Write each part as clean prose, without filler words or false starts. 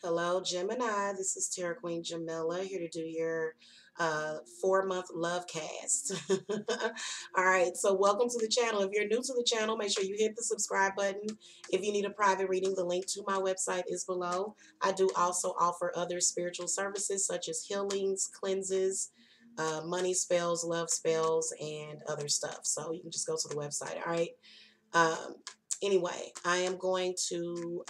Hello, Gemini. This is Terra Queen Jamila here to do your 4-month love cast. All right, so welcome to the channel. If you're new to the channel, make sure you hit the subscribe button. If you need a private reading, the link to my website is below. I do also offer other spiritual services such as healings, cleanses, money spells, love spells, and other stuff. So you can just go to the website. All right. Um, anyway, I am going to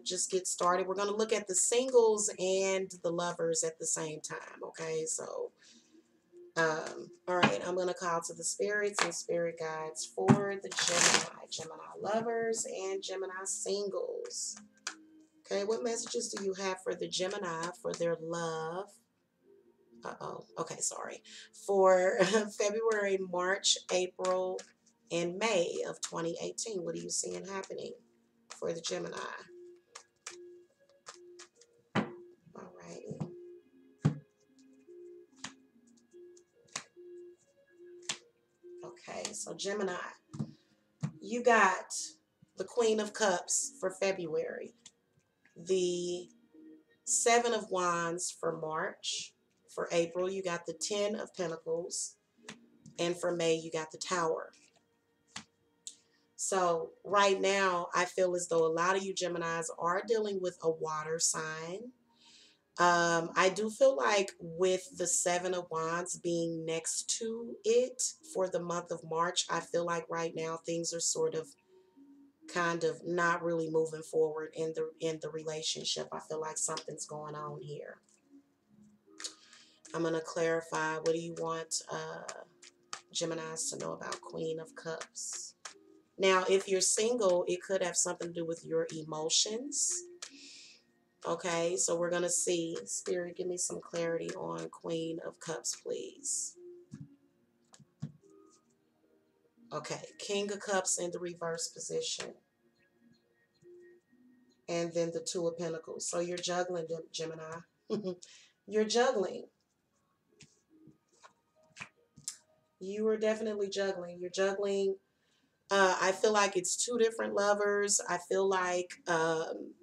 just get started. We're going to look at the singles and the lovers at the same time. Okay, so all right, I'm going to call to the spirits and spirit guides for the Gemini lovers and Gemini singles. Okay, what messages do you have for the Gemini for their love? Okay, sorry. For February, March, April, and May of 2018, what are you seeing happening for the Gemini? All right. Okay, so Gemini, you got the Queen of Cups for February, the Seven of Wands for March. For April, you got the Ten of Pentacles, and for May, you got the Tower. So right now, I feel as though a lot of you Geminis are dealing with a water sign. I do feel like with the Seven of Wands being next to it for the month of March, I feel like right now things are sort of kind of not really moving forward in the relationship. I feel like something's going on here. I'm going to clarify. What do you want Geminis to know about Queen of Cups? Now, if you're single, it could have something to do with your emotions. Okay, so we're going to see. Spirit, give me some clarity on Queen of Cups, please. Okay, King of Cups in the reverse position. And then the Two of Pentacles. So you're juggling, Gemini. You're juggling. You are definitely juggling. You're juggling. I feel like it's two different lovers. I feel like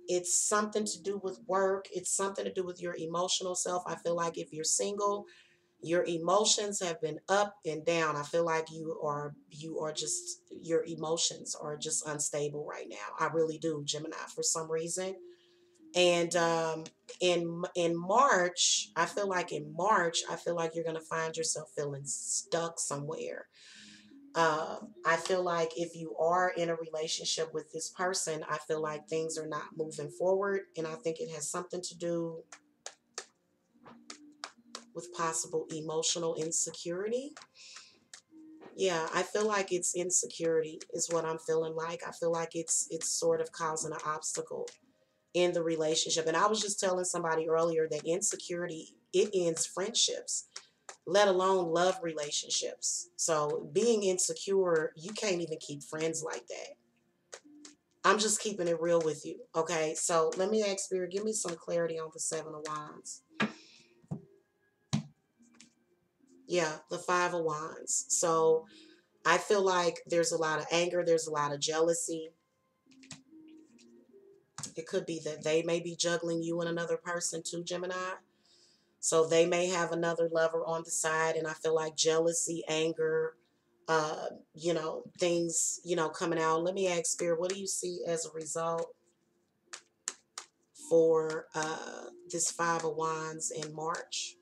it's something to do with work. It's something to do with your emotional self. I feel like if you're single, your emotions have been up and down. I feel like you are just, your emotions are just unstable right now. I really do, Gemini, for some reason. And in March, I feel like you're gonna find yourself feeling stuck somewhere. I feel like if you are in a relationship with this person, I feel like things are not moving forward, and I think it has something to do with possible emotional insecurity. Yeah, I feel like it's insecurity is what I'm feeling like. I feel like it's sort of causing an obstacle in the relationship. And I was just telling somebody earlier that insecurity, it ends friendships, let alone love relationships. So being insecure, you can't even keep friends like that. I'm just keeping it real with you. Okay, so let me ask Spirit, give me some clarity on the Seven of Wands. Yeah, the Five of Wands. So I feel like there's a lot of anger, there's a lot of jealousy. It could be that they may be juggling you and another person too, Gemini. So they may have another lover on the side, and I feel like jealousy, anger, things, coming out. Let me ask Spirit, what do you see as a result for this Five of Wands in March?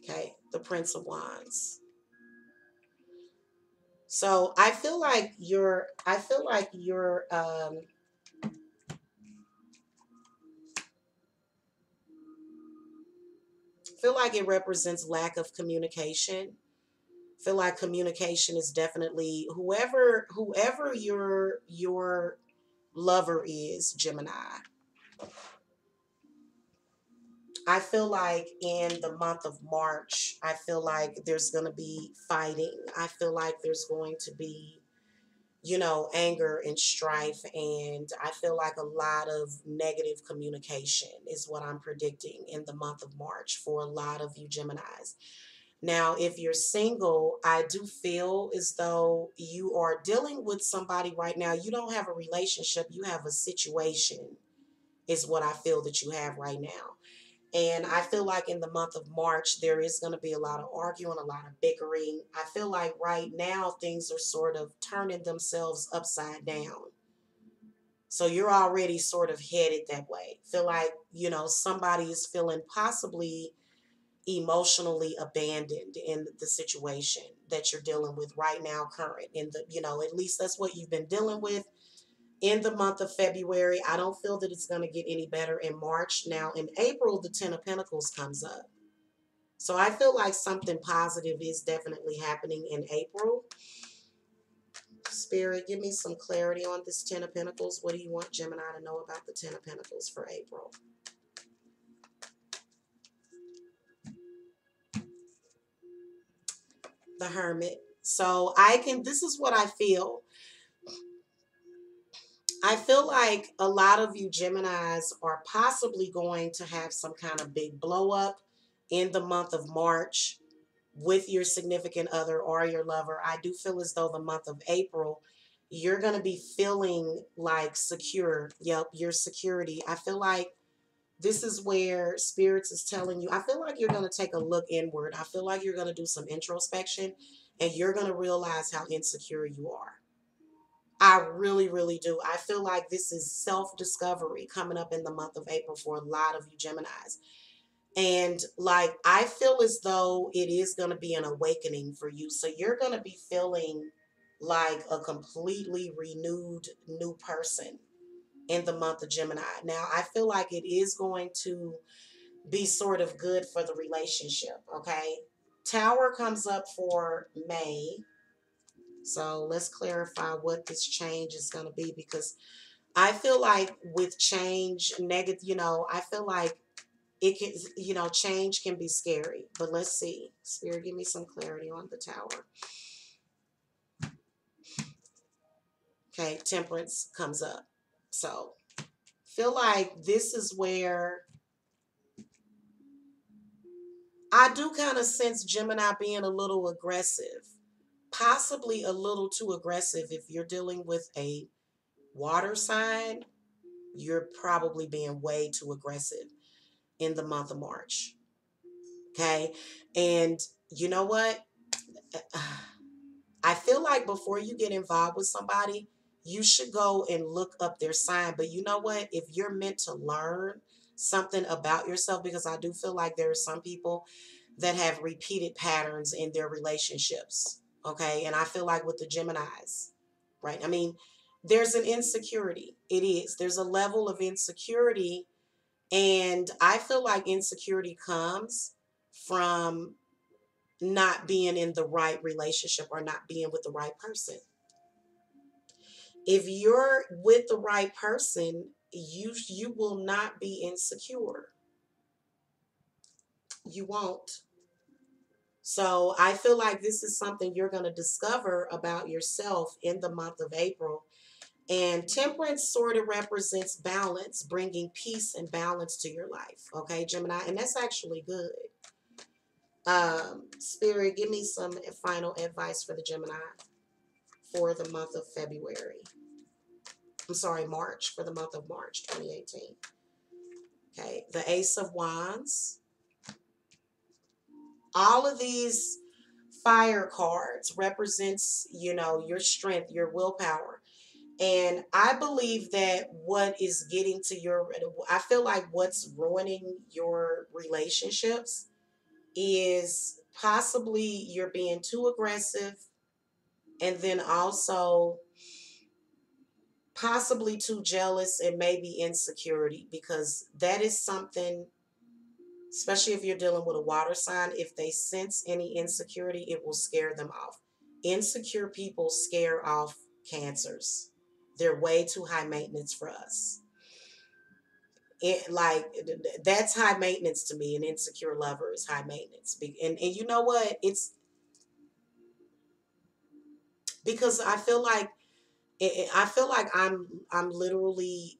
Okay, the Prince of Wands. So I feel like feel like it represents lack of communication. Feel like communication is definitely whoever your lover is, Gemini. I feel like in the month of March, I feel like there's going to be fighting. I feel like there's going to be, anger and strife. And I feel like a lot of negative communication is what I'm predicting in the month of March for a lot of you Geminis. Now, if you're single, I do feel as though you are dealing with somebody right now. You don't have a relationship, you have a situation, is what I feel that you have right now. And I feel like in the month of March, there is going to be a lot of arguing, a lot of bickering. I feel like right now things are sort of turning themselves upside down. So you're already sort of headed that way. Feel like, somebody is feeling possibly emotionally abandoned in the situation that you're dealing with right now, current. In the, at least that's what you've been dealing with in the month of February. I don't feel that it's going to get any better in March. Now, in April, the Ten of Pentacles comes up. So I feel like something positive is definitely happening in April. Spirit, give me some clarity on this Ten of Pentacles. What do you want Gemini to know about the Ten of Pentacles for April? The Hermit. So this is what I feel. I feel like a lot of you Geminis are possibly going to have some kind of big blow up in the month of March with your significant other or your lover. I do feel as though the month of April, you're going to be feeling like secure. Yep, your security. I feel like this is where spirits is telling you. I feel like you're going to take a look inward. I feel like you're going to do some introspection and you're going to realize how insecure you are. I really, really do. I feel like this is self-discovery coming up in the month of April for a lot of you Geminis. And like, I feel as though it is going to be an awakening for you. So you're going to be feeling like a completely renewed new person in the month of Gemini. Now, I feel like it is going to be sort of good for the relationship. Okay. Tower comes up for May. So let's clarify what this change is going to be, because I feel like with change, negative, I feel like it can, change can be scary. But let's see. Spirit, give me some clarity on the Tower. Okay, Temperance comes up. So feel like this is where I do kind of sense Gemini being a little aggressive, possibly a little too aggressive. If you're dealing with a water sign, you're probably being way too aggressive in the month of March. Okay. And you know what? I feel like before you get involved with somebody, you should go and look up their sign. But you know what? If you're meant to learn something about yourself, because I do feel like there are some people that have repeated patterns in their relationships. Okay. And I feel like with the Geminis, right? I mean, there's an insecurity. It is. There's a level of insecurity. And I feel like insecurity comes from not being in the right relationship or not being with the right person. If you're with the right person, you will not be insecure. You won't. So I feel like this is something you're going to discover about yourself in the month of April. And Temperance sort of represents balance, bringing peace and balance to your life. Okay, Gemini? And that's actually good. Spirit, give me some final advice for the Gemini for the month of February. I'm sorry, March, for the month of March 2018. Okay, the Ace of Wands. All of these fire cards represents, your strength, your willpower. And I believe that what is getting to I feel like what's ruining your relationships is possibly you're being too aggressive, and then also possibly too jealous and maybe insecurity, because that is something, especially if you're dealing with a water sign, if they sense any insecurity, it will scare them off. Insecure people scare off Cancers. They're way too high maintenance for us. That's high maintenance to me. An insecure lover is high maintenance. And you know what? It's because I'm literally,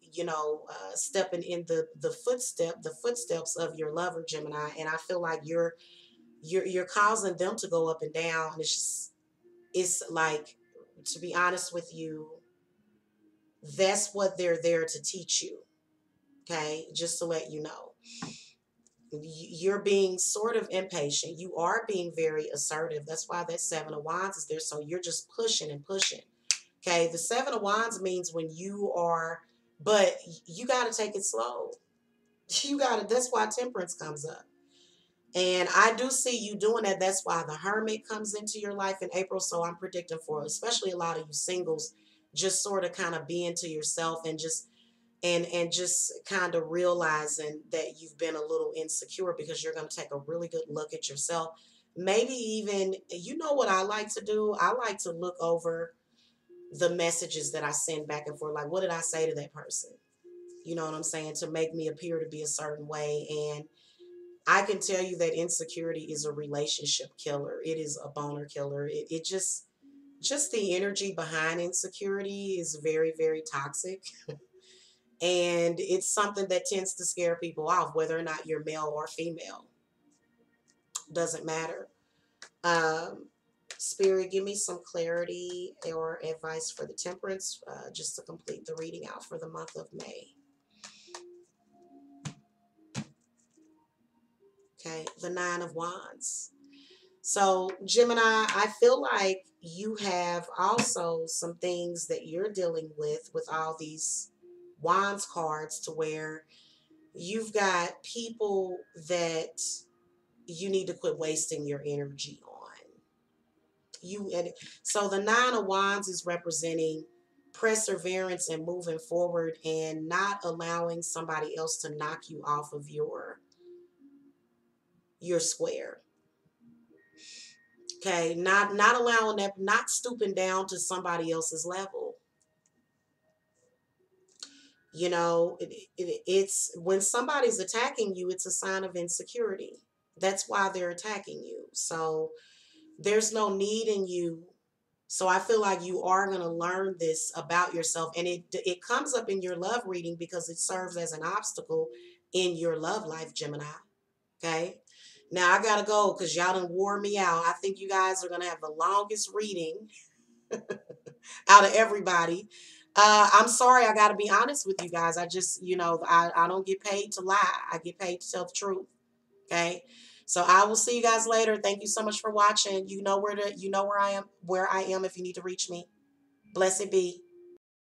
stepping in the footsteps of your lover, Gemini, and I feel like you're you're causing them to go up and down. And it's like, to be honest with you, that's what they're there to teach you. Okay, just to let you know, you're being sort of impatient. You are being very assertive. That's why that Seven of Wands is there. So you're just pushing and pushing. Okay, the Seven of Wands means when you are, but you got to take it slow. You got to, that's why Temperance comes up. And I do see you doing that. That's why the Hermit comes into your life in April. So I'm predicting for especially a lot of you singles, just sort of kind of being to yourself and just kind of realizing that you've been a little insecure, because you're going to take a really good look at yourself. Maybe even, you know what I like to do? I like to look over the messages that I send back and forth. Like, what did I say to that person? You know what I'm saying? To make me appear to be a certain way. And I can tell you that insecurity is a relationship killer. It is a boner killer. It just the energy behind insecurity is very, very toxic. And it's something that tends to scare people off, whether or not you're male or female. Doesn't matter. Um, Spirit, give me some clarity or advice for the Temperance, just to complete the reading out for the month of May. Okay, the Nine of Wands. So, Gemini, I feel like you have also some things that you're dealing with all these Wands cards, to where you've got people that you need to quit wasting your energy on. And so the Nine of Wands is representing perseverance and moving forward, and not allowing somebody else to knock you off of your square. Okay, not allowing that, not stooping down to somebody else's level. You know, it's when somebody's attacking you, it's a sign of insecurity. That's why they're attacking you. So there's no need in you. So I feel like you are going to learn this about yourself, and it comes up in your love reading because it serves as an obstacle in your love life, Gemini. Okay. Now I gotta go because y'all done wore me out. I think you guys are gonna have the longest reading out of everybody. I'm sorry, I gotta be honest with you guys. I just, I don't get paid to lie. I get paid to tell the truth. Okay. So I will see you guys later. Thank you so much for watching. You know where I am if you need to reach me. Blessed be.